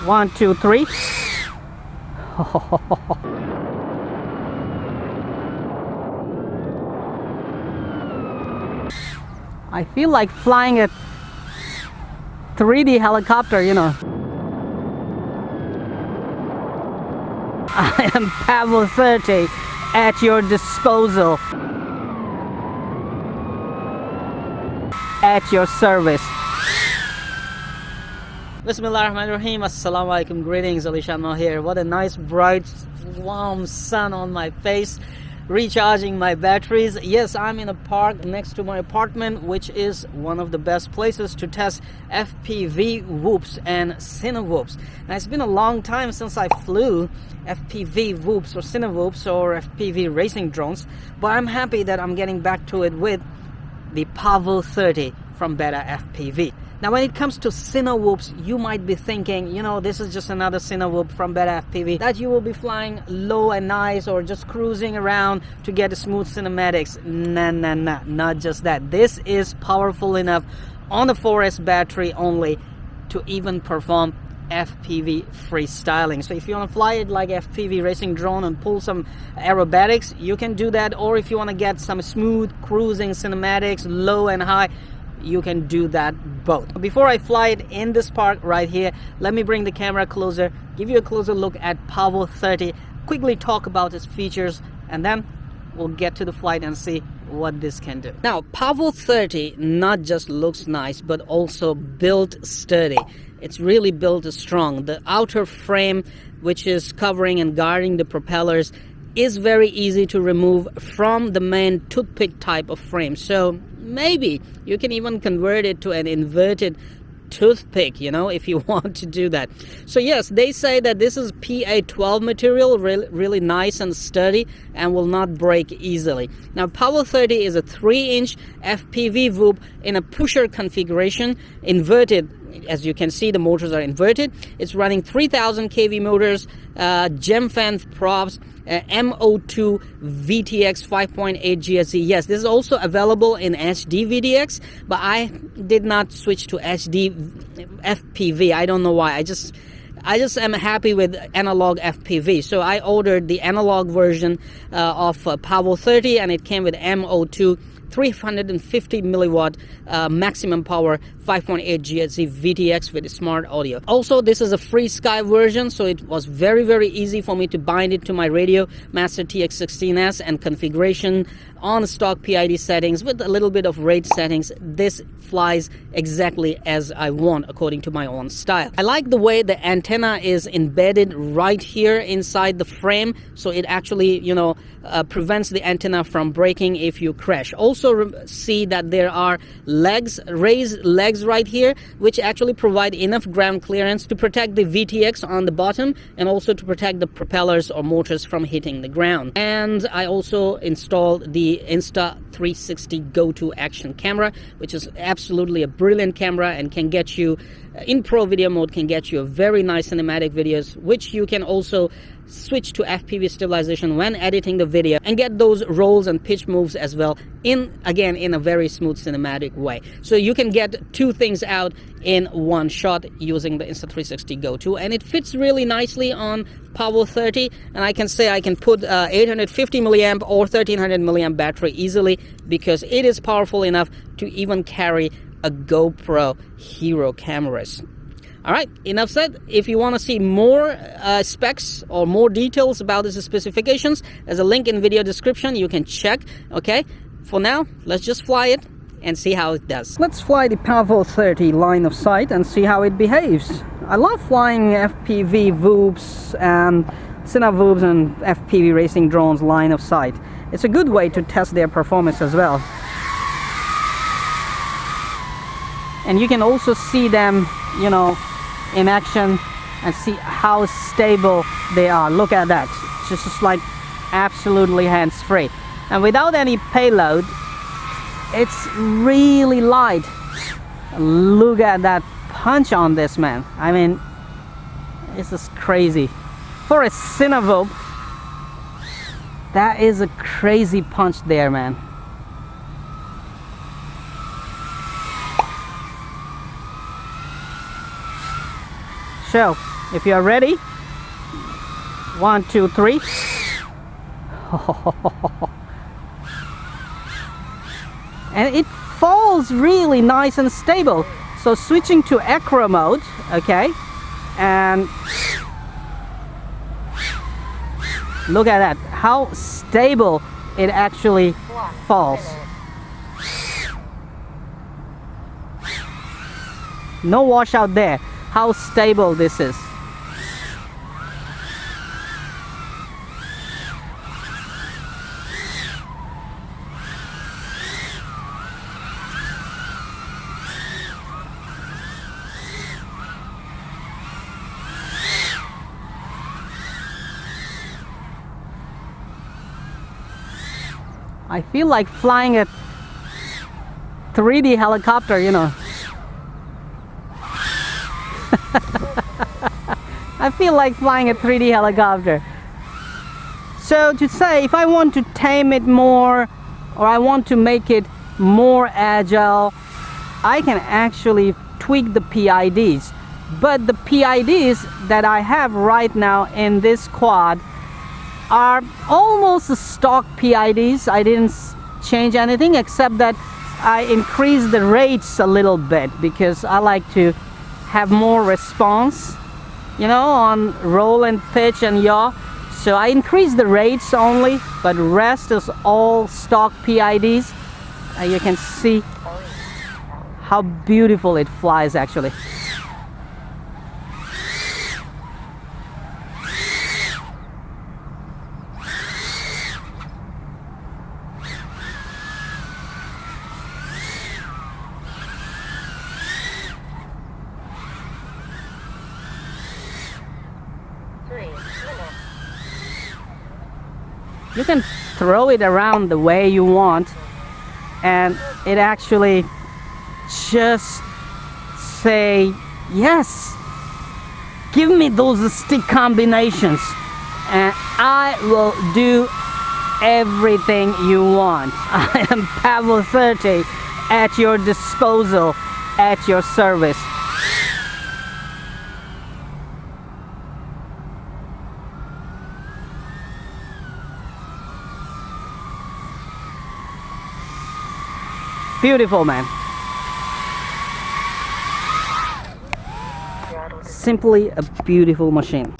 1, 2, 3. I feel like flying a 3D helicopter, you know. I am Pavo 30 at your disposal, at your service. Bismillahirrahmanirrahim. Assalamu alaikum. Greetings, AliShanMao here. What a nice bright warm sun on my face, recharging my batteries. Yes, I'm in a park next to my apartment, which is one of the best places to test FPV whoops and CineWhoops. Now, it's been a long time since I flew FPV whoops or CineWhoops or FPV racing drones, but I'm happy that I'm getting back to it with the Pavo 30 from BetaFPV. Now, when it comes to CineWhoops, you might be thinking, you know, this is just another CineWhoop from BetaFPV that you will be flying low and nice or just cruising around to get a smooth cinematics. Nah, not just that. This is powerful enough on the 4S battery only to even perform FPV freestyling. So if you want to fly it like FPV racing drone and pull some aerobatics, you can do that. Or if you want to get some smooth cruising cinematics, low and high, you can do that both. Before I fly it in this park right here, let me bring the camera closer, give you a closer look at Pavo 30, quickly talk about its features, and then we'll get to the flight and see what this can do. Now, Pavo 30 not just looks nice, but also built sturdy. It's really built strong. The outer frame, which is covering and guarding the propellers, is very easy to remove from the main toothpick type of frame. So maybe you can even convert it to an inverted toothpick, you know, if you want to do that. So yes, they say that this is PA12 material, really nice and sturdy and will not break easily. Now, Pavo 30 is a 3-inch FPV whoop in a pusher configuration, inverted. As you can see, the motors are inverted. It's running 3000 kV motors, gem fan props, MO2 VTX 5.8 GSE. Yes, this is also available in HD VTX, but I did not switch to HD FPV. I don't know why. I just am happy with analog FPV. So I ordered the analog version of Pavo 30, and it came with MO2 350 milliwatt maximum power 5.8 GHz VTX with smart audio. Also, this is a FreeSky version, so it was very easy for me to bind it to my Radio Master TX16S and configuration on stock PID settings with a little bit of rate settings. This flies exactly as I want according to my own style. I like the way the antenna is embedded right here inside the frame, so it actually, you know, prevents the antenna from breaking if you crash. Also see that there are legs, raised legs right here, which actually provide enough ground clearance to protect the VTX on the bottom and also to protect the propellers or motors from hitting the ground. And I also installed the Insta360 Go-To action camera, which is absolutely a brilliant camera and can get you in pro video mode, can get you a very nice cinematic videos, which you can also switch to FPV stabilization when editing the video and get those rolls and pitch moves as well, in a very smooth cinematic way. So you can get two things out in one shot using the Insta360 Go-To, and it fits really nicely on Pavo 30. And I can say I can put 850 milliamp or 1300 milliamp battery easily, because it is powerful enough to even carry a GoPro Hero cameras. Alright, enough said. If you want to see more specs or more details about these specifications, there's a link in video description. You can check. Okay, for now, let's just fly it and see how it does. Let's fly the Pavo 30 line of sight and see how it behaves. I love flying FPV whoops and CineWhoops and FPV racing drones line of sight. It's a good way to test their performance as well. And you can also see them, you know, in action and see how stable they are. Look at that. It's just like absolutely hands-free. And without any payload, it's really light. Look at that punch on this, man. I mean, this is crazy. For a CineWhoop, that is a crazy punch there, man. So If you are ready, 1, 2, 3. And it falls really nice and stable. So switching to acro mode, okay, and look at that, how stable it actually falls. No washout there. How stable this is. I feel like flying a 3D helicopter, you know. I feel like flying a 3D helicopter. So to say, if I want to tame it more, or I want to make it more agile, I can actually tweak the PIDs. But the PIDs that I have right now in this quad are almost the stock PIDs. I didn't change anything except that I increased the rates a little bit because I like to have more response, you know, on roll and pitch and yaw. So I increased the rates only, but rest is all stock PIDs. You can see how beautiful it flies actually. You can throw it around the way you want, and it actually just say, yes, give me those stick combinations and I will do everything you want. I am Pavo 30 at your disposal, at your service. Beautiful, man. Simply a beautiful machine.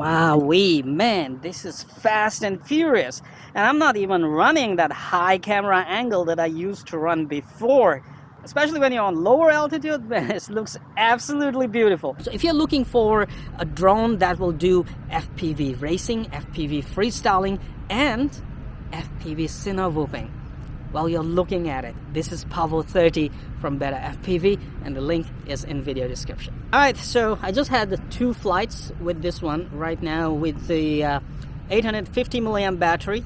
Wowee, man, this is fast and furious. And I'm not even running that high camera angle that I used to run before. Especially when you're on lower altitude, man, it looks absolutely beautiful. So if you're looking for a drone that will do FPV racing, FPV freestyling, and FPV CineWhooping, while you're looking at it, this is Pavo 30 from BetaFPV, and the link is in video description. Alright, so I just had the 2 flights with this one right now with the 850 milliamp battery,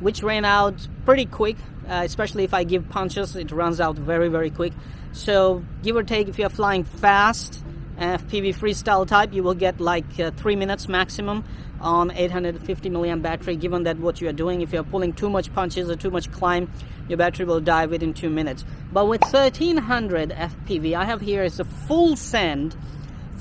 which ran out pretty quick. Especially if I give punches, it runs out very quick. So give or take, if you're flying fast FPV freestyle type, you will get like 3 minutes maximum on 850 milliamp battery, given that what you are doing, if you're pulling too much punches or too much climb, your battery will die within 2 minutes. But with 1300 FPV, I have here is a full send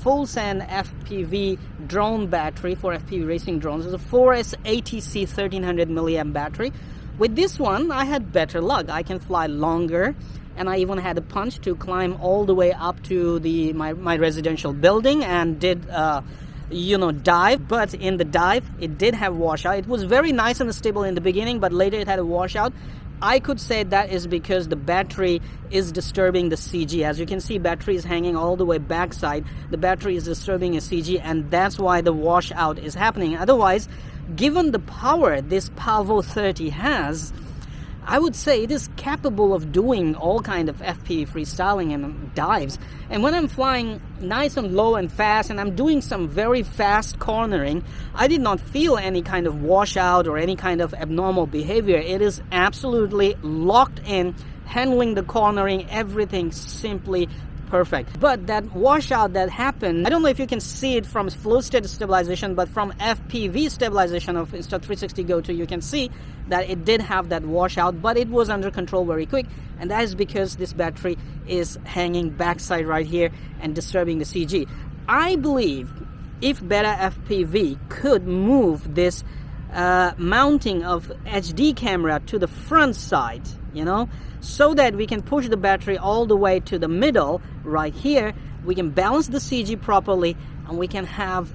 FPV drone battery for FPV racing drones. It's a 4S ATC 1300 milliamp battery. With this one, I had better luck. I can fly longer, and I even had a punch to climb all the way up to my residential building and did dive. But in the dive, it did have washout. It was very nice and stable in the beginning, but later it had a washout. I could say that is because the battery is disturbing the CG. As you can see, battery is hanging all the way backside. The battery is disturbing a CG, and that's why the washout is happening. Otherwise, given the power this Pavo 30 has, I would say it is capable of doing all kind of FPV freestyling and dives. And when I'm flying nice and low and fast, and I'm doing some very fast cornering, I did not feel any kind of washout or any kind of abnormal behavior. It is absolutely locked in, handling the cornering, everything simply perfect. But that washout that happened, I don't know if you can see it from flow state stabilization, but from FPV stabilization of Insta360 Go 2, you can see that it did have that washout, but it was under control very quick, and that is because this battery is hanging backside right here and disturbing the CG. I believe if BetaFPV could move this mounting of HD camera to the front side, so that we can push the battery all the way to the middle right here, we can balance the CG properly, and we can have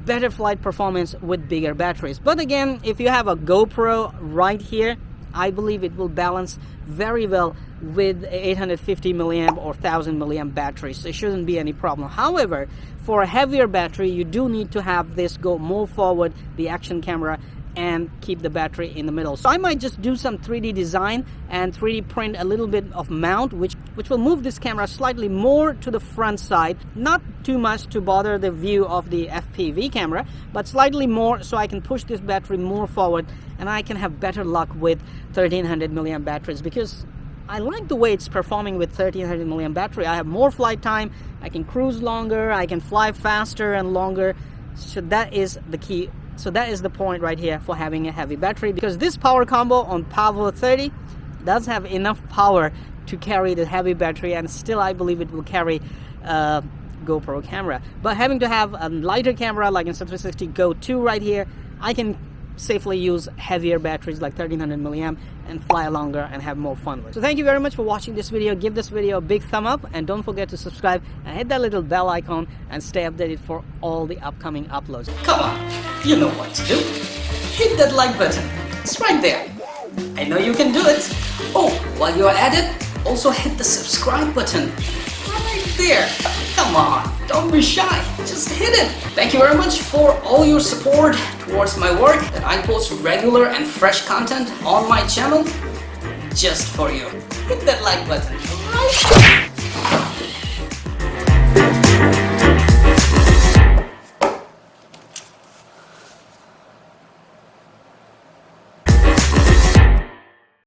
better flight performance with bigger batteries. But again, if you have a GoPro right here, I believe it will balance very well with 850 milliamp or 1000 milliamp batteries. There shouldn't be any problem. However, for a heavier battery, you do need to have this go more forward, the action camera, and keep the battery in the middle. So I might just do some 3D design and 3D print a little bit of mount, which will move this camera slightly more to the front side, not too much to bother the view of the FPV camera, but slightly more so I can push this battery more forward, and I can have better luck with 1300 milliamp batteries, because I like the way it's performing with 1300 milliamp battery. I have more flight time, I can cruise longer, I can fly faster and longer. So that is the key. So that is the point right here for having a heavy battery, because this power combo on Pavo 30 does have enough power to carry the heavy battery, and still I believe it will carry GoPro camera. But having to have a lighter camera like Insta360 Go 2 right here, I can safely use heavier batteries like 1300 milliamp and fly longer and have more fun with it. So thank you very much for watching this video. Give this video a big thumb up, and don't forget to subscribe and hit that little bell icon and stay updated for all the upcoming uploads. Come on, you know what to do. Hit that like button. It's right there. I know you can do it. Oh, while you're at it, also hit the subscribe button right there. Come on, don't be shy, just hit it. Thank you very much for all your support towards my work, that I post regular and fresh content on my channel just for you. Hit that like button right there.